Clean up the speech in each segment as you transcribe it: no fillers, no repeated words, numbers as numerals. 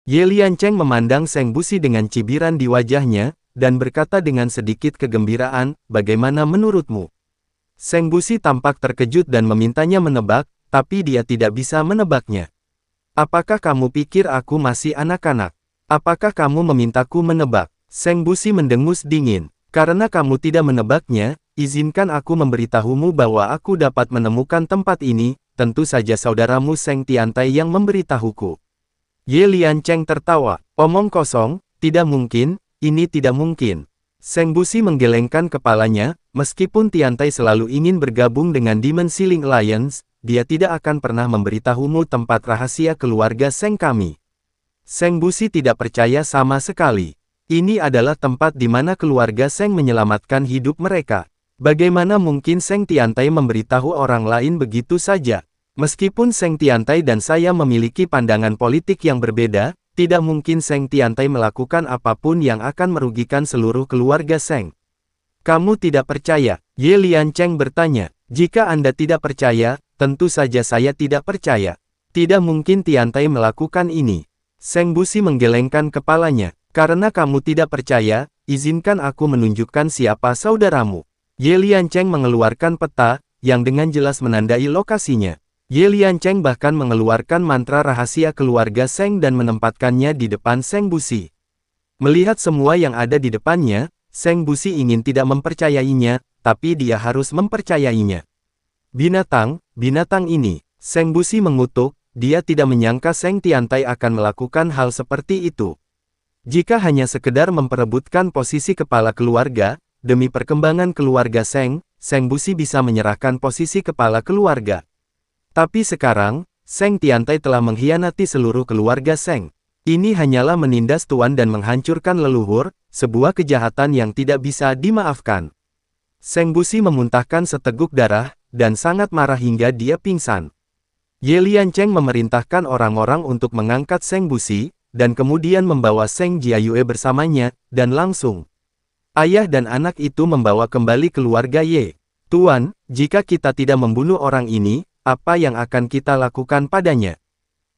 Ye Liancheng memandang Seng Busi dengan cibiran di wajahnya, dan berkata dengan sedikit kegembiraan, "Bagaimana menurutmu?" Seng Busi tampak terkejut dan memintanya menebak, tapi dia tidak bisa menebaknya. "Apakah kamu pikir aku masih anak-anak? Apakah kamu memintaku menebak?" Seng Busi mendengus dingin. "Karena kamu tidak menebaknya, izinkan aku memberitahumu bahwa aku dapat menemukan tempat ini, tentu saja saudaramu Seng Tiantai yang memberitahuku." Ye Liancheng tertawa. "Omong kosong, tidak mungkin, ini tidak mungkin." Seng Busi menggelengkan kepalanya, "Meskipun Tiantai selalu ingin bergabung dengan Demon Ceiling Alliance, dia tidak akan pernah memberitahumu tempat rahasia keluarga Seng kami." Seng Busi tidak percaya sama sekali. Ini adalah tempat di mana keluarga Seng menyelamatkan hidup mereka. Bagaimana mungkin Seng Tiantai memberitahu orang lain begitu saja? Meskipun Seng Tiantai dan saya memiliki pandangan politik yang berbeda, tidak mungkin Seng Tiantai melakukan apapun yang akan merugikan seluruh keluarga Seng. "Kamu tidak percaya?" Ye Liancheng bertanya. "Jika Anda tidak percaya, tentu saja saya tidak percaya. Tidak mungkin Tiantai melakukan ini." Seng Busi menggelengkan kepalanya. "Karena kamu tidak percaya, izinkan aku menunjukkan siapa saudaramu." Ye Liancheng mengeluarkan peta, yang dengan jelas menandai lokasinya. Ye Liancheng bahkan mengeluarkan mantra rahasia keluarga Seng dan menempatkannya di depan Seng Busi. Melihat semua yang ada di depannya, Seng Busi ingin tidak mempercayainya, tapi dia harus mempercayainya. Binatang ini." Seng Busi mengutuk, dia tidak menyangka Seng Tiantai akan melakukan hal seperti itu. Jika hanya sekedar memperebutkan posisi kepala keluarga, demi perkembangan keluarga Seng, Seng Busi bisa menyerahkan posisi kepala keluarga. Tapi sekarang, Seng Tiantai telah mengkhianati seluruh keluarga Seng. Ini hanyalah menindas tuan dan menghancurkan leluhur, sebuah kejahatan yang tidak bisa dimaafkan. Seng Busi memuntahkan seteguk darah, dan sangat marah hingga dia pingsan. Ye Liancheng memerintahkan orang-orang untuk mengangkat Seng Busi, dan kemudian membawa Seng Jiayue bersamanya, dan langsung. Ayah dan anak itu membawa kembali keluarga Ye. "Tuan, jika kita tidak membunuh orang ini, apa yang akan kita lakukan padanya?"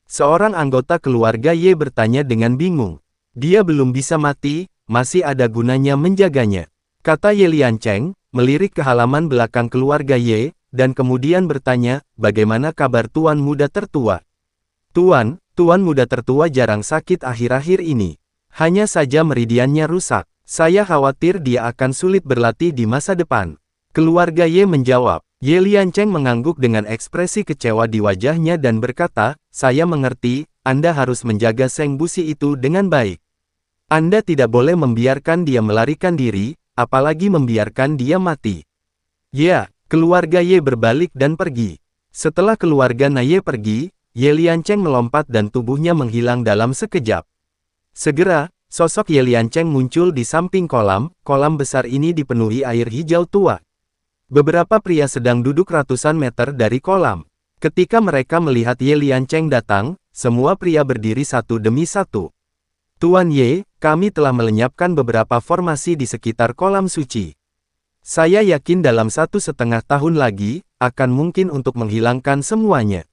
Seorang anggota keluarga Ye bertanya dengan bingung. "Dia belum bisa mati, masih ada gunanya menjaganya," kata Ye Liancheng, melirik ke halaman belakang keluarga Ye, dan kemudian bertanya, "Bagaimana kabar tuan muda tertua?" "Tuan muda tertua jarang sakit akhir-akhir ini. Hanya saja meridiannya rusak. Saya khawatir dia akan sulit berlatih di masa depan." Keluarga Ye menjawab. Ye Liancheng mengangguk dengan ekspresi kecewa di wajahnya dan berkata, "Saya mengerti, Anda harus menjaga Seng Busi itu dengan baik. Anda tidak boleh membiarkan dia melarikan diri, apalagi membiarkan dia mati." "Ya." Keluarga Ye berbalik dan pergi. Setelah keluarga Ye pergi, Ye Liancheng melompat dan tubuhnya menghilang dalam sekejap. Segera, sosok Ye Liancheng muncul di samping kolam besar ini dipenuhi air hijau tua. Beberapa pria sedang duduk ratusan meter dari kolam. Ketika mereka melihat Ye Liancheng datang, semua pria berdiri satu demi satu. "Tuan Ye, kami telah melenyapkan beberapa formasi di sekitar kolam suci. Saya yakin dalam 1,5 tahun lagi, akan mungkin untuk menghilangkan semuanya."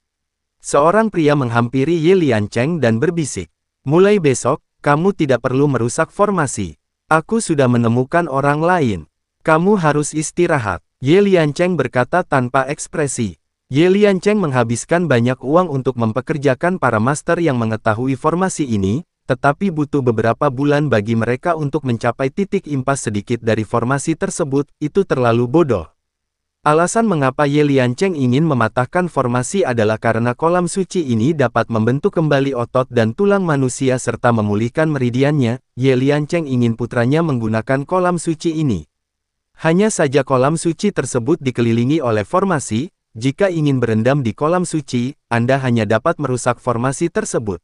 Seorang pria menghampiri Ye Liancheng dan berbisik. "Mulai besok, kamu tidak perlu merusak formasi. Aku sudah menemukan orang lain. Kamu harus istirahat." Ye Liancheng berkata tanpa ekspresi. Ye Liancheng menghabiskan banyak uang untuk mempekerjakan para master yang mengetahui formasi ini, tetapi butuh beberapa bulan bagi mereka untuk mencapai titik impas sedikit dari formasi tersebut, itu terlalu bodoh. Alasan mengapa Ye Liancheng ingin mematahkan formasi adalah karena kolam suci ini dapat membentuk kembali otot dan tulang manusia serta memulihkan meridiannya. Ye Liancheng ingin putranya menggunakan kolam suci ini. Hanya saja kolam suci tersebut dikelilingi oleh formasi. Jika ingin berendam di kolam suci, Anda hanya dapat merusak formasi tersebut.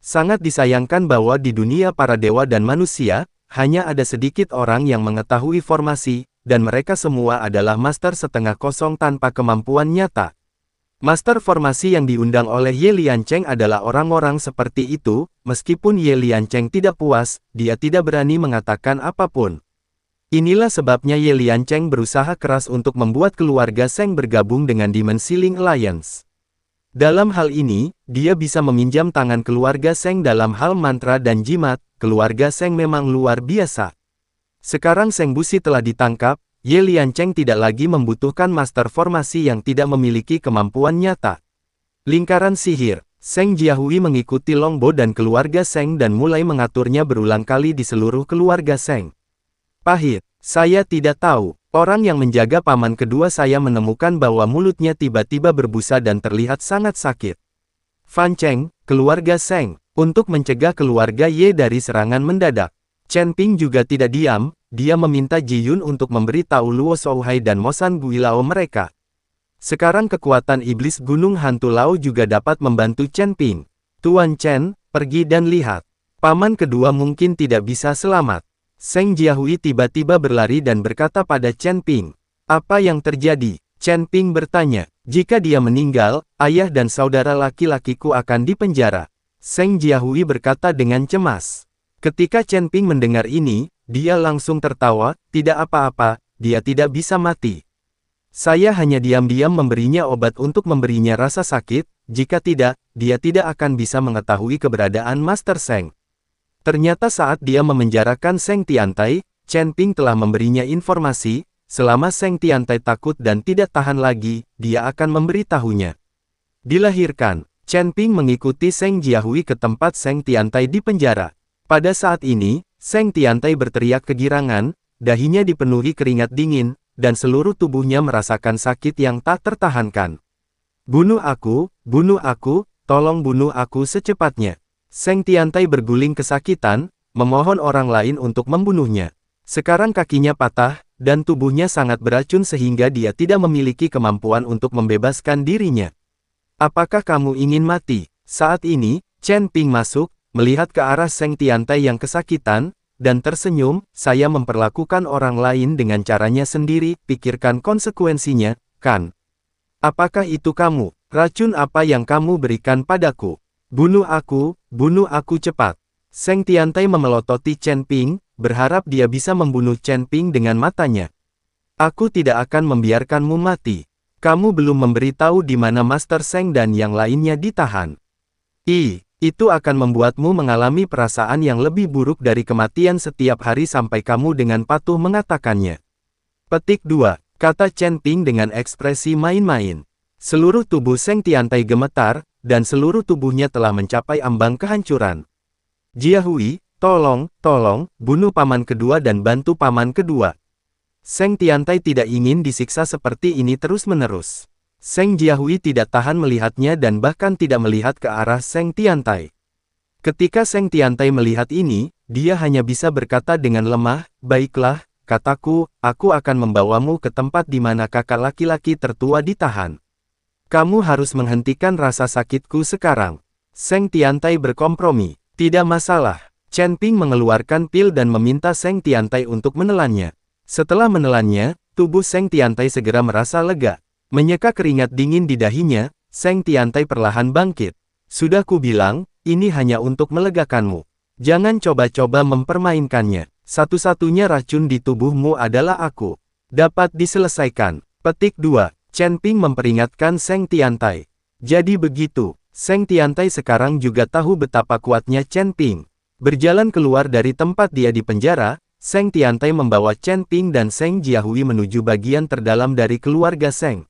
Sangat disayangkan bahwa di dunia para dewa dan manusia, hanya ada sedikit orang yang mengetahui formasi, dan mereka semua adalah master setengah kosong tanpa kemampuan nyata. Master formasi yang diundang oleh Ye Liancheng adalah orang-orang seperti itu. Meskipun Ye Liancheng tidak puas, dia tidak berani mengatakan apapun. Inilah sebabnya Ye Liancheng berusaha keras untuk membuat keluarga Seng bergabung dengan Demon Ceiling Alliance. Dalam hal ini, dia bisa meminjam tangan keluarga Seng dalam hal mantra dan jimat. Keluarga Seng memang luar biasa. Sekarang Seng Busi telah ditangkap, Ye Liancheng tidak lagi membutuhkan master formasi yang tidak memiliki kemampuan nyata. Lingkaran sihir, Seng Jiahui mengikuti Longbo dan keluarga Seng dan mulai mengaturnya berulang kali di seluruh keluarga Seng. Pahit, saya tidak tahu. Orang yang menjaga paman kedua saya menemukan bahwa mulutnya tiba-tiba berbusa dan terlihat sangat sakit. Fan Cheng, keluarga Seng, untuk mencegah keluarga Ye dari serangan mendadak. Chen Ping juga tidak diam, dia meminta Ji Yun untuk memberi tahu Luo Shouhai dan Mosan Guilao mereka. Sekarang kekuatan iblis Gunung Hantu Lao juga dapat membantu Chen Ping. Tuan Chen, pergi dan lihat. Paman kedua mungkin tidak bisa selamat. Seng Jiahui tiba-tiba berlari dan berkata pada Chen Ping. Apa yang terjadi? Chen Ping bertanya. Jika dia meninggal, ayah dan saudara laki-lakiku akan dipenjara. Seng Jiahui berkata dengan cemas. Ketika Chen Ping mendengar ini, dia langsung tertawa, tidak apa-apa, dia tidak bisa mati. Saya hanya diam-diam memberinya obat untuk memberinya rasa sakit, jika tidak, dia tidak akan bisa mengetahui keberadaan Master Seng. Ternyata saat dia memenjarakan Seng Tiantai, Chen Ping telah memberinya informasi, selama Seng Tiantai takut dan tidak tahan lagi, dia akan memberitahunya. Dilahirkan, Chen Ping mengikuti Seng Jiahui ke tempat Seng Tiantai di penjara. Pada saat ini, Seng Tiantai berteriak kegirangan, dahinya dipenuhi keringat dingin, dan seluruh tubuhnya merasakan sakit yang tak tertahankan. Bunuh aku, tolong bunuh aku secepatnya. Seng Tiantai berguling kesakitan, memohon orang lain untuk membunuhnya. Sekarang kakinya patah, dan tubuhnya sangat beracun sehingga dia tidak memiliki kemampuan untuk membebaskan dirinya. Apakah kamu ingin mati? Saat ini, Chen Ping masuk, melihat ke arah Seng Tiantai yang kesakitan, dan tersenyum, saya memperlakukan orang lain dengan caranya sendiri, pikirkan konsekuensinya, kan? Apakah itu kamu? Racun apa yang kamu berikan padaku? Bunuh aku cepat. Seng Tiantai memelototi Chen Ping, berharap dia bisa membunuh Chen Ping dengan matanya. Aku tidak akan membiarkanmu mati. Kamu belum memberitahu di mana Master Seng dan yang lainnya ditahan. Itu akan membuatmu mengalami perasaan yang lebih buruk dari kematian setiap hari sampai kamu dengan patuh mengatakannya. Petik 2, kata Chen Ping dengan ekspresi main-main. Seluruh tubuh Seng Tiantai gemetar, dan seluruh tubuhnya telah mencapai ambang kehancuran. Jiahui, tolong, bunuh paman kedua dan bantu paman kedua. Seng Tiantai tidak ingin disiksa seperti ini terus-menerus. Seng Jiahui tidak tahan melihatnya dan bahkan tidak melihat ke arah Seng Tiantai. Ketika Seng Tiantai melihat ini, dia hanya bisa berkata dengan lemah, baiklah, kataku, aku akan membawamu ke tempat di mana kakak laki-laki tertua ditahan. Kamu harus menghentikan rasa sakitku sekarang. Seng Tiantai berkompromi. Tidak masalah. Chen Ping mengeluarkan pil dan meminta Seng Tiantai untuk menelannya. Setelah menelannya, tubuh Seng Tiantai segera merasa lega. Menyeka keringat dingin di dahinya, Seng Tiantai perlahan bangkit. Sudah kubilang, ini hanya untuk melegakanmu. Jangan coba-coba mempermainkannya. Satu-satunya racun di tubuhmu adalah aku. Dapat diselesaikan. Petik 2. Chen Ping memperingatkan Seng Tiantai. Jadi begitu, Seng Tiantai sekarang juga tahu betapa kuatnya Chen Ping. Berjalan keluar dari tempat dia di penjara, Seng Tiantai membawa Chen Ping dan Seng Jiahui menuju bagian terdalam dari keluarga Seng.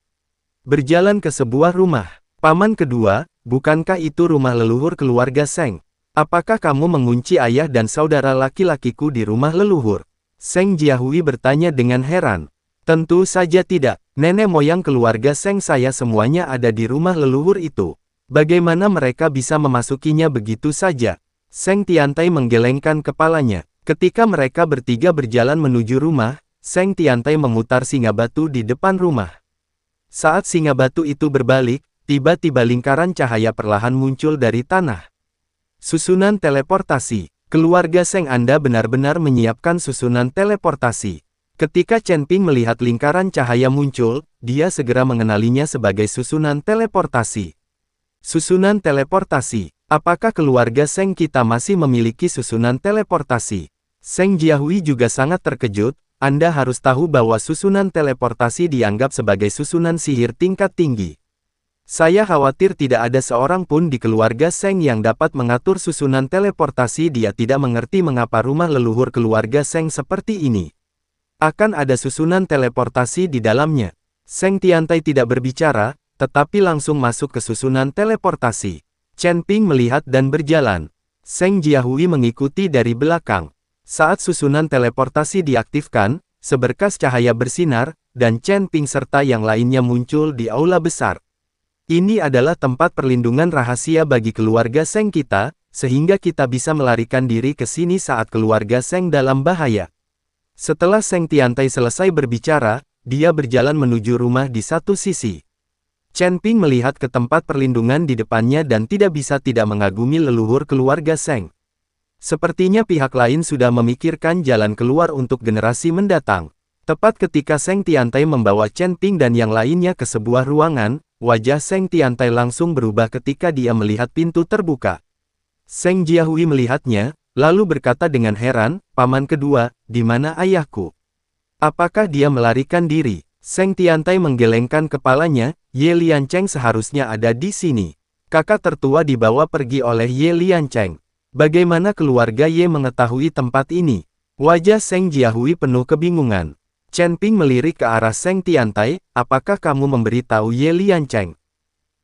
Berjalan ke sebuah rumah. Paman kedua, bukankah itu rumah leluhur keluarga Seng? Apakah kamu mengunci ayah dan saudara laki-lakiku di rumah leluhur? Seng Jiahui bertanya dengan heran. Tentu saja tidak. Nenek moyang keluarga Seng saya semuanya ada di rumah leluhur itu. Bagaimana mereka bisa memasukinya begitu saja? Seng Tiantai menggelengkan kepalanya. Ketika mereka bertiga berjalan menuju rumah, Seng Tiantai memutar singa batu di depan rumah. Saat singa batu itu berbalik, tiba-tiba lingkaran cahaya perlahan muncul dari tanah. Susunan teleportasi. Keluarga Seng Anda benar-benar menyiapkan susunan teleportasi. Ketika Chen Ping melihat lingkaran cahaya muncul, dia segera mengenalinya sebagai susunan teleportasi. Susunan teleportasi. Apakah keluarga Seng kita masih memiliki susunan teleportasi? Seng Jiahui juga sangat terkejut. Anda harus tahu bahwa susunan teleportasi dianggap sebagai susunan sihir tingkat tinggi. Saya khawatir tidak ada seorang pun di keluarga Seng yang dapat mengatur susunan teleportasi. Dia tidak mengerti mengapa rumah leluhur keluarga Seng seperti ini. Akan ada susunan teleportasi di dalamnya. Seng Tiantai tidak berbicara, tetapi langsung masuk ke susunan teleportasi. Chen Ping melihat dan berjalan. Seng Jiahui mengikuti dari belakang. Saat susunan teleportasi diaktifkan, seberkas cahaya bersinar, dan Chen Ping serta yang lainnya muncul di aula besar. Ini adalah tempat perlindungan rahasia bagi keluarga Seng kita, sehingga kita bisa melarikan diri ke sini saat keluarga Seng dalam bahaya. Setelah Seng Tiantai selesai berbicara, dia berjalan menuju rumah di satu sisi. Chen Ping melihat ke tempat perlindungan di depannya dan tidak bisa tidak mengagumi leluhur keluarga Seng. Sepertinya pihak lain sudah memikirkan jalan keluar untuk generasi mendatang. Tepat ketika Seng Tiantai membawa Chen Ping dan yang lainnya ke sebuah ruangan, wajah Seng Tiantai langsung berubah ketika dia melihat pintu terbuka. Seng Jiahui melihatnya, lalu berkata dengan heran, "Paman kedua, di mana ayahku? Apakah dia melarikan diri?" Seng Tiantai menggelengkan kepalanya, "Ye Liancheng seharusnya ada di sini. Kakak tertua dibawa pergi oleh Ye Liancheng. Bagaimana keluarga Ye mengetahui tempat ini?" Wajah Seng Jiahui penuh kebingungan. Chen Ping melirik ke arah Seng Tiantai, "Apakah kamu memberitahu Ye Liancheng?"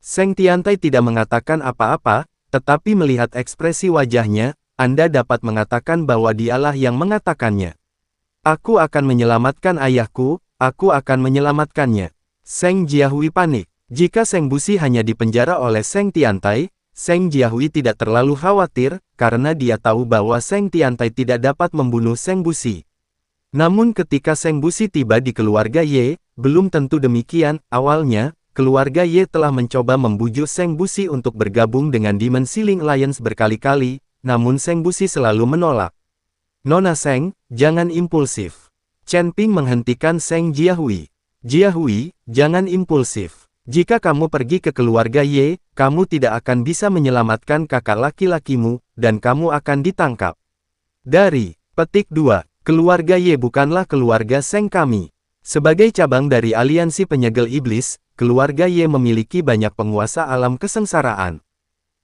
Seng Tiantai tidak mengatakan apa-apa, tetapi melihat ekspresi wajahnya, Anda dapat mengatakan bahwa dialah yang mengatakannya. "Aku akan menyelamatkan ayahku, aku akan menyelamatkannya." Seng Jiahui panik. Jika Seng Busi hanya dipenjara oleh Seng Tiantai, Seng Jiahui tidak terlalu khawatir, karena dia tahu bahwa Seng Tiantai tidak dapat membunuh Seng Busi. Namun ketika Seng Busi tiba di keluarga Ye, belum tentu demikian. Awalnya, keluarga Ye telah mencoba membujuk Seng Busi untuk bergabung dengan Demon Sealing Alliance berkali-kali, namun Seng Busi selalu menolak. "Nona Seng, jangan impulsif." Chen Ping menghentikan Seng Jiahui. "Jiahui, jangan impulsif. Jika kamu pergi ke keluarga Ye, kamu tidak akan bisa menyelamatkan kakak laki-lakimu, dan kamu akan ditangkap." Dari petik 2, keluarga Ye bukanlah keluarga Seng kami. Sebagai cabang dari aliansi penyegel iblis, keluarga Ye memiliki banyak penguasa alam kesengsaraan.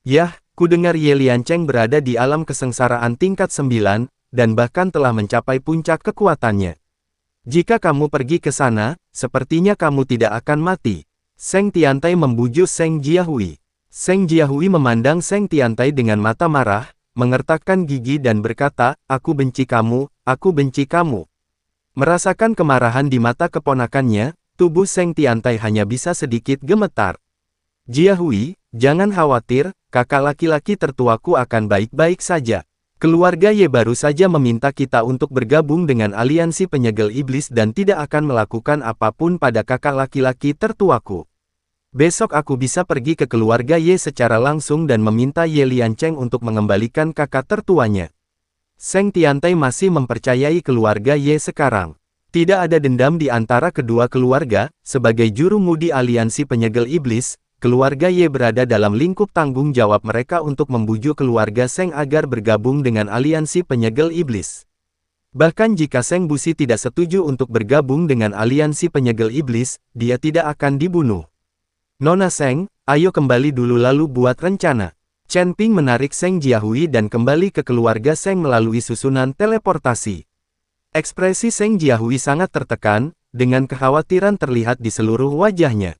Yah, kudengar Ye Liancheng berada di alam kesengsaraan tingkat 9, dan bahkan telah mencapai puncak kekuatannya. Jika kamu pergi ke sana, sepertinya kamu tidak akan mati. Seng Tiantai membujuk Seng Jiahui. Seng Jiahui memandang Seng Tiantai dengan mata marah, mengertakkan gigi dan berkata, "Aku benci kamu, aku benci kamu." Merasakan kemarahan di mata keponakannya, tubuh Seng Tiantai hanya bisa sedikit gemetar. "Jiahui, jangan khawatir, kakak laki-laki tertuaku akan baik-baik saja. Keluarga Ye baru saja meminta kita untuk bergabung dengan aliansi penyegel iblis dan tidak akan melakukan apapun pada kakak laki-laki tertuaku. Besok aku bisa pergi ke keluarga Ye secara langsung dan meminta Ye Liancheng untuk mengembalikan kakak tertuanya." Seng Tiantai masih mempercayai keluarga Ye sekarang. Tidak ada dendam di antara kedua keluarga. Sebagai jurumudi aliansi penyegel iblis, keluarga Ye berada dalam lingkup tanggung jawab mereka untuk membujuk keluarga Seng agar bergabung dengan aliansi penyegel iblis. Bahkan jika Seng Busi tidak setuju untuk bergabung dengan aliansi penyegel iblis, dia tidak akan dibunuh. "Nona Seng, ayo kembali dulu lalu buat rencana." Chen Ping menarik Seng Jiahui dan kembali ke keluarga Seng melalui susunan teleportasi. Ekspresi Seng Jiahui sangat tertekan, dengan kekhawatiran terlihat di seluruh wajahnya.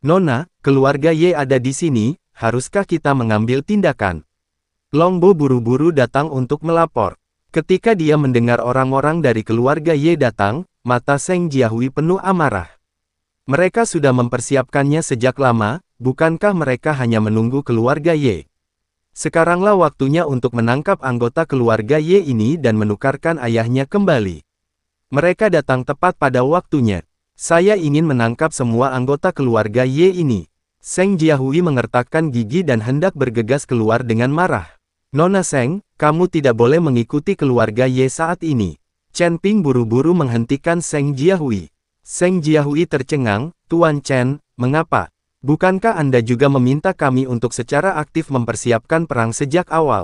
"Nona, keluarga Ye ada di sini, haruskah kita mengambil tindakan?" Longbo buru-buru datang untuk melapor. Ketika dia mendengar orang-orang dari keluarga Ye datang, mata Seng Jiahui penuh amarah. Mereka sudah mempersiapkannya sejak lama, bukankah mereka hanya menunggu keluarga Ye? Sekaranglah waktunya untuk menangkap anggota keluarga Ye ini dan menukarkan ayahnya kembali. Mereka datang tepat pada waktunya. "Saya ingin menangkap semua anggota keluarga Ye ini." Seng Jiahui mengertakkan gigi dan hendak bergegas keluar dengan marah. "Nona Seng, kamu tidak boleh mengikuti keluarga Ye saat ini." Chen Ping buru-buru menghentikan Seng Jiahui. Seng Jiahui tercengang, "Tuan Chen, mengapa? Bukankah Anda juga meminta kami untuk secara aktif mempersiapkan perang sejak awal?"